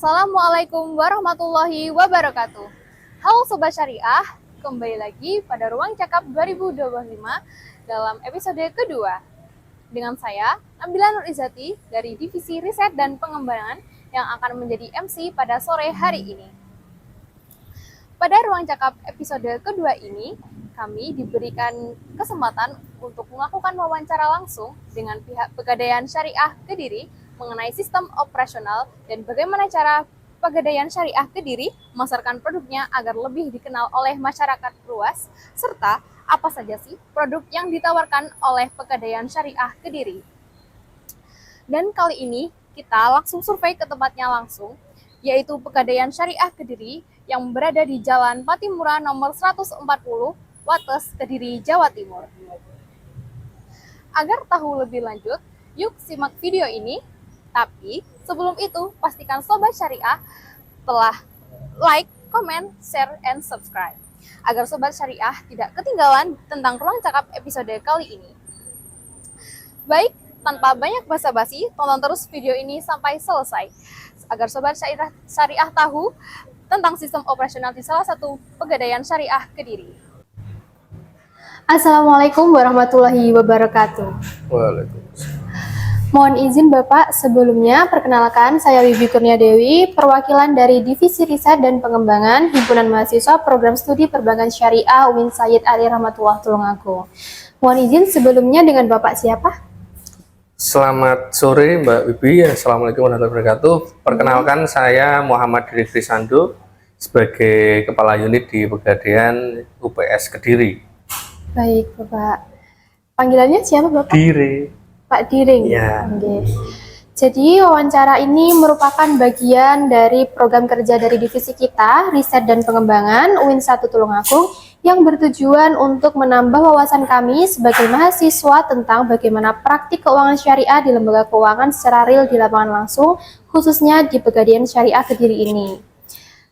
Assalamualaikum warahmatullahi wabarakatuh. Halo Sobat Syariah, kembali lagi pada Ruang Cakap 2025 dalam episode kedua. Dengan saya, Nabila Nur Izzati dari Divisi Riset dan Pengembangan yang akan menjadi MC pada sore hari ini. Pada Ruang Cakap episode kedua ini, kami diberikan kesempatan untuk melakukan wawancara langsung dengan pihak Pegadaian Syariah Kediri mengenai sistem operasional dan bagaimana cara Pegadaian Syariah Kediri memasarkan produknya agar lebih dikenal oleh masyarakat luas, serta apa saja sih produk yang ditawarkan oleh Pegadaian Syariah Kediri. Dan kali ini kita langsung survei ke tempatnya langsung, yaitu Pegadaian Syariah Kediri yang berada di Jalan Patimura nomor 140, Wates, Kediri, Jawa Timur. Agar tahu lebih lanjut, yuk simak video ini. Tapi sebelum itu, pastikan Sobat Syariah telah like, comment, share, and subscribe agar Sobat Syariah tidak ketinggalan tentang Ruang Cakap episode kali ini. Baik, tanpa banyak basa-basi, tonton terus video ini sampai selesai agar Sobat Syariah tahu tentang sistem operasional di salah satu Pegadaian Syariah Kediri. Assalamualaikum warahmatullahi wabarakatuh. Waalaikumsalam. Mohon izin Bapak, sebelumnya perkenalkan saya Wibi Kurnia Dewi, perwakilan dari Divisi Riset dan Pengembangan Himpunan Mahasiswa Program Studi Perbankan Syariah UIN Sayyid Ali Rahmatullah Tulungagung. Mohon izin sebelumnya dengan Bapak siapa? Selamat sore Mbak Wibi, Assalamualaikum warahmatullahi wabarakatuh. Perkenalkan saya Muhammad Diri Krisando sebagai Kepala Unit di Pegadaian UPS Kediri. Baik Bapak, panggilannya siapa Bapak? Diri. Pak Diring. Ya. Oke. Jadi wawancara ini merupakan bagian dari program kerja dari divisi kita, Riset dan Pengembangan UIN 1 Tulungagung, yang bertujuan untuk menambah wawasan kami sebagai mahasiswa tentang bagaimana praktik keuangan syariah di lembaga keuangan secara real di lapangan langsung, khususnya di Pegadaian Syariah Kediri ini.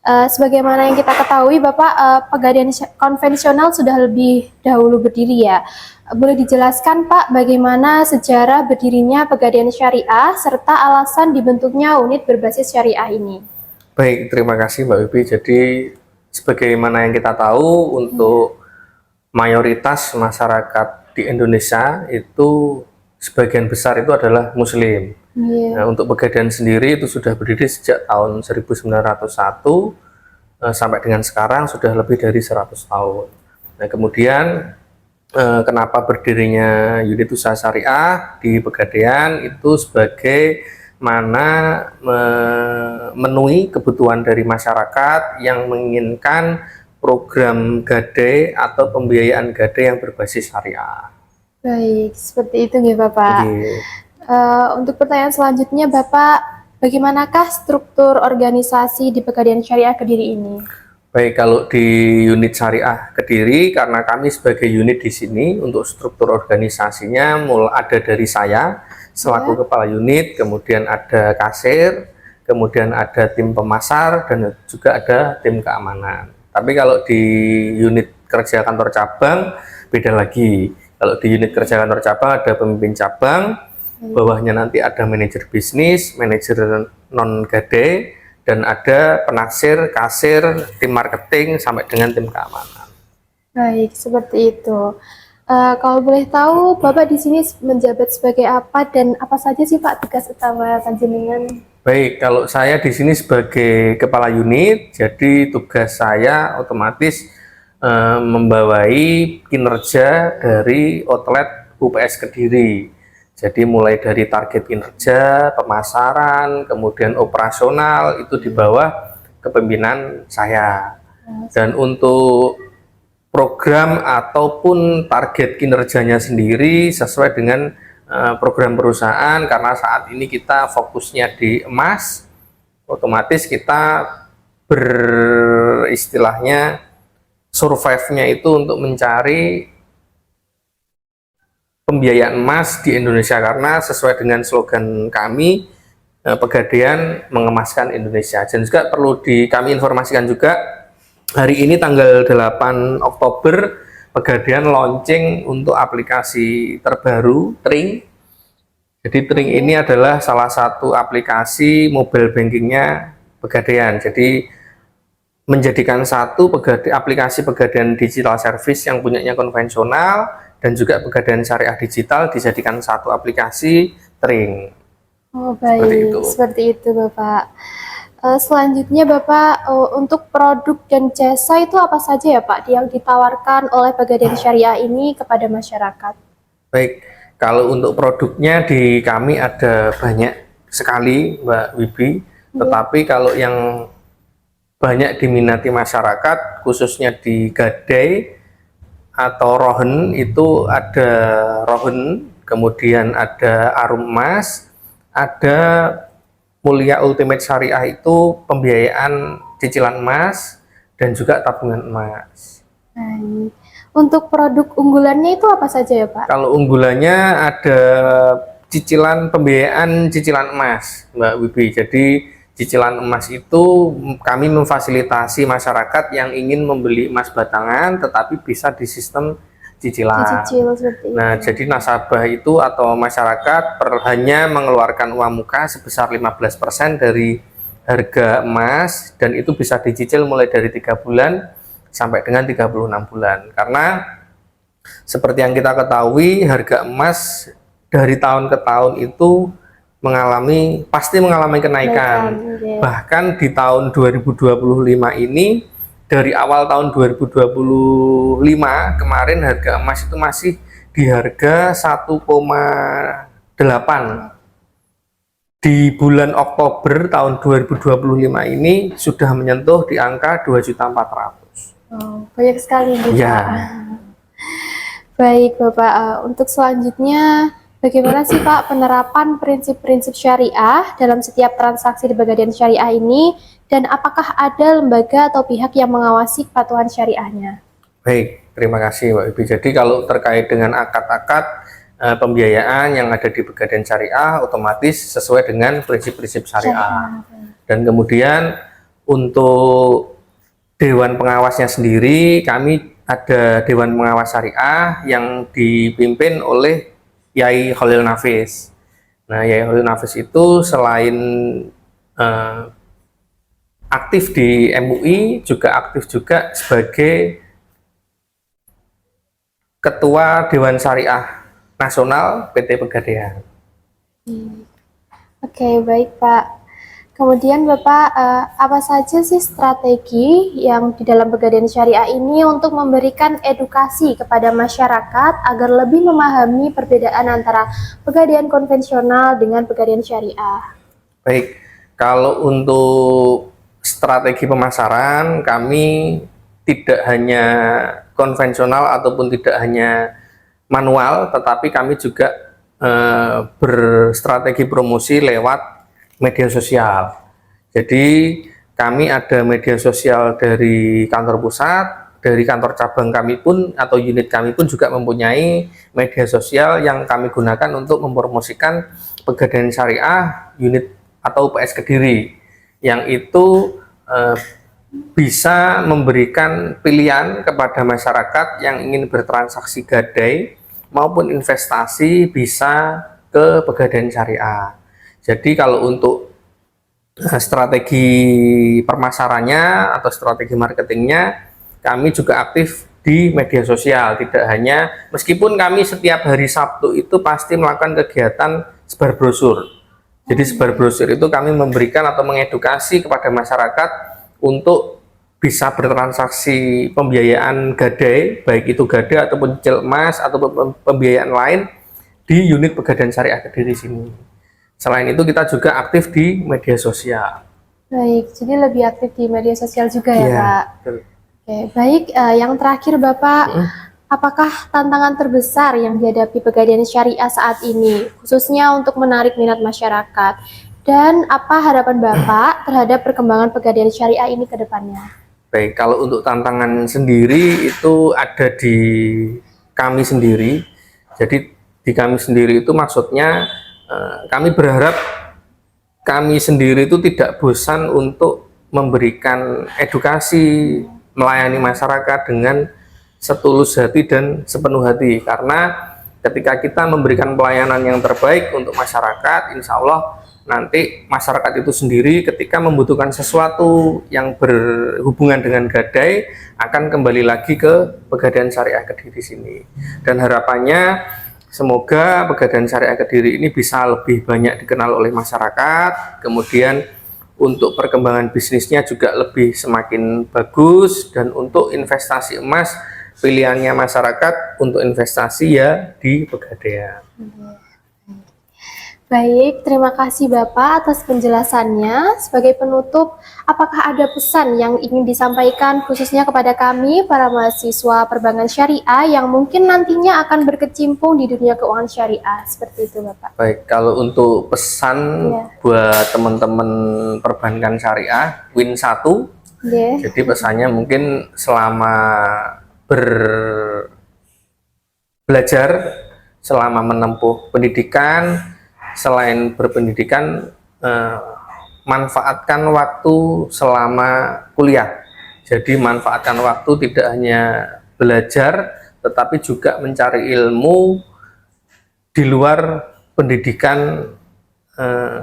Sebagaimana yang kita ketahui Bapak, Pegadaian konvensional sudah lebih dahulu berdiri ya. Boleh dijelaskan Pak bagaimana sejarah berdirinya Pegadaian Syariah serta alasan dibentuknya unit berbasis syariah ini? Baik, terima kasih Mbak Wibi. Jadi sebagaimana yang kita tahu untuk mayoritas masyarakat di Indonesia itu sebagian besar itu adalah Muslim. Nah, untuk Pegadaian sendiri itu sudah berdiri sejak tahun 1901 sampai dengan sekarang sudah lebih dari 100 tahun. Nah, kemudian kenapa berdirinya unit usaha syariah di Pegadaian itu sebagai mana memenuhi kebutuhan dari masyarakat yang menginginkan program gade atau pembiayaan gade yang berbasis syariah. Baik, seperti itu ya Bapak. Untuk pertanyaan selanjutnya Bapak, bagaimanakah struktur organisasi di Pegadaian Syariah Kediri ini? Baik, kalau di unit syariah Kediri, karena kami sebagai unit di sini untuk struktur organisasinya mulai ada dari saya selaku kepala unit, kemudian ada kasir, kemudian ada tim pemasar, dan juga ada tim keamanan. Tapi kalau di unit kerja kantor cabang beda lagi. Kalau di unit kerja kantor cabang ada pemimpin cabang, bawahnya nanti ada manajer bisnis, manajer non-gade, dan ada penaksir, kasir, tim marketing, sampai dengan tim keamanan. Baik, seperti itu. Kalau boleh tahu, Bapak di sini menjabat sebagai apa dan apa saja sih Pak tugas utama panjenengan? Baik, kalau saya di sini sebagai kepala unit, jadi tugas saya otomatis membawai kinerja dari outlet UPS Kediri. Jadi mulai dari target kinerja, pemasaran, kemudian operasional itu di bawah kepemimpinan saya. Dan untuk program ataupun target kinerjanya sendiri sesuai dengan program perusahaan, karena saat ini kita fokusnya di emas, otomatis kita beristilahnya survive-nya itu untuk mencari pembiayaan emas di Indonesia, karena sesuai dengan slogan kami, Pegadaian mengemaskan Indonesia. Dan juga perlu kami informasikan juga, hari ini tanggal 8 Oktober Pegadaian launching untuk aplikasi terbaru Tring. Jadi Tring ini adalah salah satu aplikasi mobile bankingnya Pegadaian. Jadi menjadikan satu aplikasi Pegadaian digital service yang punyanya konvensional dan juga Pegadaian syariah digital dijadikan satu aplikasi Tring. Oh baik, seperti itu Bapak. Selanjutnya Bapak, untuk produk dan jasa itu apa saja ya Pak yang ditawarkan oleh Pegadaian Syariah ini kepada masyarakat? Baik, kalau untuk produknya di kami ada banyak sekali Mbak Wibi, tetapi kalau yang banyak diminati masyarakat khususnya di gadai atau rohen itu ada rohen, kemudian ada arum emas, ada Mulia Ultimate Syariah itu pembiayaan cicilan emas dan juga tabungan emas. Baik. Untuk produk unggulannya itu apa saja ya Pak? Kalau unggulannya ada cicilan pembiayaan cicilan emas Mbak Wibi. Jadi cicilan emas itu kami memfasilitasi masyarakat yang ingin membeli emas batangan tetapi bisa di sistem cicilan. Nah, jadi nasabah itu atau masyarakat hanya mengeluarkan uang muka sebesar 15% dari harga emas dan itu bisa dicicil mulai dari 3 bulan sampai dengan 36 bulan. Karena seperti yang kita ketahui harga emas dari tahun ke tahun itu pasti mengalami kenaikan. Bahkan di tahun 2025 ini dari awal tahun 2025 kemarin harga emas itu masih di harga 1,8. Di bulan Oktober tahun 2025 ini sudah menyentuh di angka 2.400.000. Oh, banyak sekali Bapak. Ya. Baik Bapak, untuk selanjutnya bagaimana sih Pak penerapan prinsip-prinsip syariah dalam setiap transaksi di Pegadaian Syariah ini, dan apakah ada lembaga atau pihak yang mengawasi kepatuhan syariahnya? Baik, terima kasih Mbak Ibi. Jadi kalau terkait dengan akad-akad pembiayaan yang ada di Pegadaian Syariah otomatis sesuai dengan prinsip-prinsip syariah. Dan kemudian untuk Dewan Pengawasnya sendiri, kami ada Dewan Pengawas Syariah yang dipimpin oleh Yai Khalil Nafis. Nah, Yai Khalil Nafis itu selain aktif di MUI, juga aktif juga sebagai Ketua Dewan Syariah Nasional PT Pegadaian. Oke, baik Pak. Kemudian Bapak, apa saja sih strategi yang di dalam Pegadaian Syariah ini untuk memberikan edukasi kepada masyarakat agar lebih memahami perbedaan antara pegadaian konvensional dengan pegadaian syariah? Baik, kalau untuk strategi pemasaran kami tidak hanya konvensional ataupun tidak hanya manual, tetapi kami juga berstrategi promosi lewat media sosial. Jadi kami ada media sosial dari kantor pusat, dari kantor cabang kami pun atau unit kami pun juga mempunyai media sosial yang kami gunakan untuk mempromosikan Pegadaian Syariah unit atau PS Kediri, yang itu bisa memberikan pilihan kepada masyarakat yang ingin bertransaksi gadai maupun investasi bisa ke Pegadaian Syariah. Jadi kalau untuk strategi permasarannya atau strategi marketingnya, kami juga aktif di media sosial. Tidak hanya, meskipun kami setiap hari Sabtu itu pasti melakukan kegiatan sebar brosur. Jadi sebar brosur itu kami memberikan atau mengedukasi kepada masyarakat untuk bisa bertransaksi pembiayaan gadai, baik itu gadai ataupun cicil emas ataupun pembiayaan lain di unit Pegadaian Syariah Kediri sini. Selain itu kita juga aktif di media sosial. Baik, jadi lebih aktif di media sosial juga ya, Pak? Betul. Oke, baik. Yang terakhir Bapak, apakah tantangan terbesar yang dihadapi Pegadaian Syariah saat ini, khususnya untuk menarik minat masyarakat? Dan apa harapan Bapak terhadap perkembangan Pegadaian Syariah ini ke depannya? Baik, kalau untuk tantangan sendiri itu ada di kami sendiri. Jadi di kami sendiri itu maksudnya kami berharap kami sendiri itu tidak bosan untuk memberikan edukasi, melayani masyarakat dengan setulus hati dan sepenuh hati. Karena ketika kita memberikan pelayanan yang terbaik untuk masyarakat, insya Allah nanti masyarakat itu sendiri ketika membutuhkan sesuatu yang berhubungan dengan gadai akan kembali lagi ke Pegadaian Syariah Kediri sini. Dan harapannya semoga Pegadaian Syariah Kediri ini bisa lebih banyak dikenal oleh masyarakat, kemudian untuk perkembangan bisnisnya juga lebih semakin bagus, dan untuk investasi emas pilihannya masyarakat untuk investasi ya di Pegadaian. Baik, terima kasih Bapak atas penjelasannya. Sebagai penutup, apakah ada pesan yang ingin disampaikan khususnya kepada kami, para mahasiswa perbankan syariah yang mungkin nantinya akan berkecimpung di dunia keuangan syariah? Seperti itu Bapak. Baik, kalau untuk pesan buat teman-teman perbankan syariah, Win 1, jadi pesannya mungkin selama belajar, selama menempuh pendidikan, selain berpendidikan, manfaatkan waktu selama kuliah. Jadi manfaatkan waktu tidak hanya belajar, tetapi juga mencari ilmu di luar pendidikan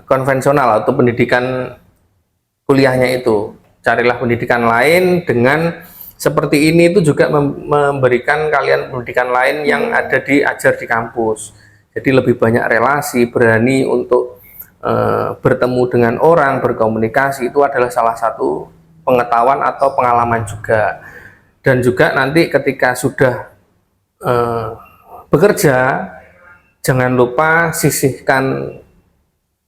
konvensional atau pendidikan kuliahnya itu. Carilah pendidikan lain dengan seperti ini, itu juga memberikan kalian pendidikan lain yang ada diajar di kampus. Jadi lebih banyak relasi, berani untuk bertemu dengan orang, berkomunikasi, itu adalah salah satu pengetahuan atau pengalaman juga. Dan juga nanti ketika sudah bekerja, jangan lupa sisihkan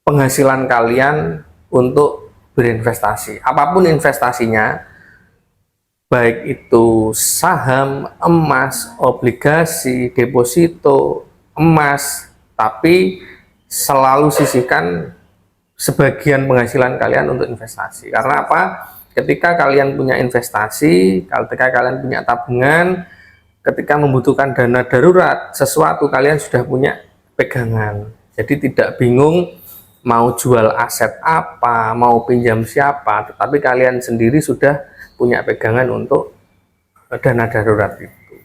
penghasilan kalian untuk berinvestasi. Apapun investasinya, baik itu saham, emas, obligasi, deposito, emas, tapi selalu sisihkan sebagian penghasilan kalian untuk investasi. Karena apa? Ketika kalian punya investasi, ketika kalian punya tabungan, ketika membutuhkan dana darurat sesuatu, kalian sudah punya pegangan. Jadi tidak bingung mau jual aset apa, mau pinjam siapa, tetapi kalian sendiri sudah punya pegangan untuk dana darurat itu.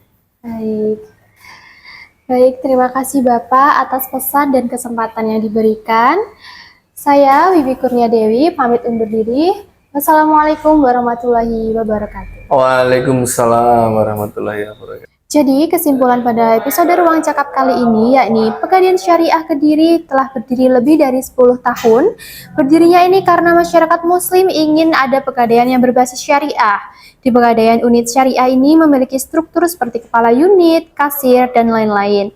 Baik, terima kasih Bapak atas pesan dan kesempatan yang diberikan. Saya Wibi Kurnia Dewi, pamit undur diri. Wassalamualaikum warahmatullahi wabarakatuh. Waalaikumsalam warahmatullahi wabarakatuh. Jadi kesimpulan pada episode Ruang Cakap kali ini, yakni Pegadaian Syariah Kediri telah berdiri lebih dari 10 tahun. Berdirinya ini karena masyarakat muslim ingin ada pegadaian yang berbasis syariah. Di Pegadaian unit syariah ini memiliki struktur seperti kepala unit, kasir, dan lain-lain.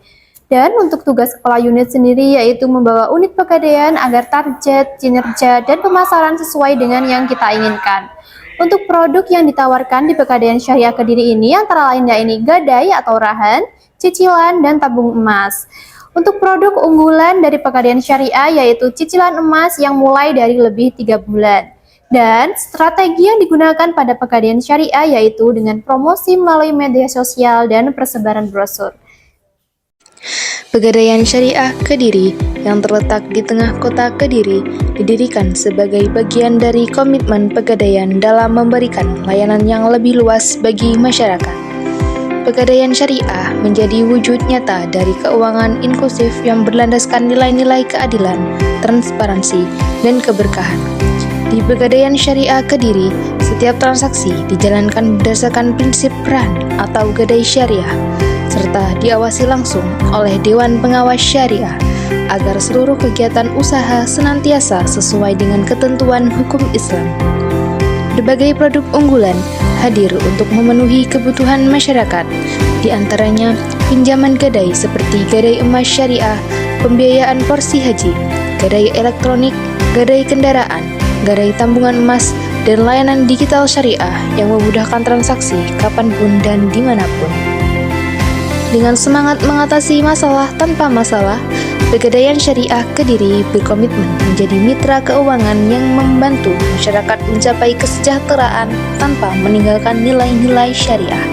Dan untuk tugas kepala unit sendiri yaitu membawa unit pegadaian agar target, kinerja, dan pemasaran sesuai dengan yang kita inginkan. Untuk produk yang ditawarkan di Pegadaian Syariah Kediri ini antara lain yakni gadai atau rahan, cicilan, dan tabung emas. Untuk produk unggulan dari Pegadaian Syariah yaitu cicilan emas yang mulai dari lebih 3 bulan. Dan strategi yang digunakan pada Pegadaian Syariah yaitu dengan promosi melalui media sosial dan persebaran brosur. Pegadaian Syariah Kediri yang terletak di tengah kota Kediri didirikan sebagai bagian dari komitmen Pegadaian dalam memberikan layanan yang lebih luas bagi masyarakat. Pegadaian Syariah menjadi wujud nyata dari keuangan inklusif yang berlandaskan nilai-nilai keadilan, transparansi, dan keberkahan. Di Pegadaian Syariah Kediri, setiap transaksi dijalankan berdasarkan prinsip RAN atau gadai syariah, serta diawasi langsung oleh Dewan Pengawas Syariah agar seluruh kegiatan usaha senantiasa sesuai dengan ketentuan hukum Islam. Berbagai produk unggulan hadir untuk memenuhi kebutuhan masyarakat, di antaranya pinjaman gadai seperti gadai emas syariah, pembiayaan porsi haji, gadai elektronik, gadai kendaraan, gadai tabungan emas, dan layanan digital syariah yang memudahkan transaksi kapanpun dan dimanapun. Dengan semangat mengatasi masalah tanpa masalah, Pegadaian Syariah Kediri berkomitmen menjadi mitra keuangan yang membantu masyarakat mencapai kesejahteraan tanpa meninggalkan nilai-nilai syariah.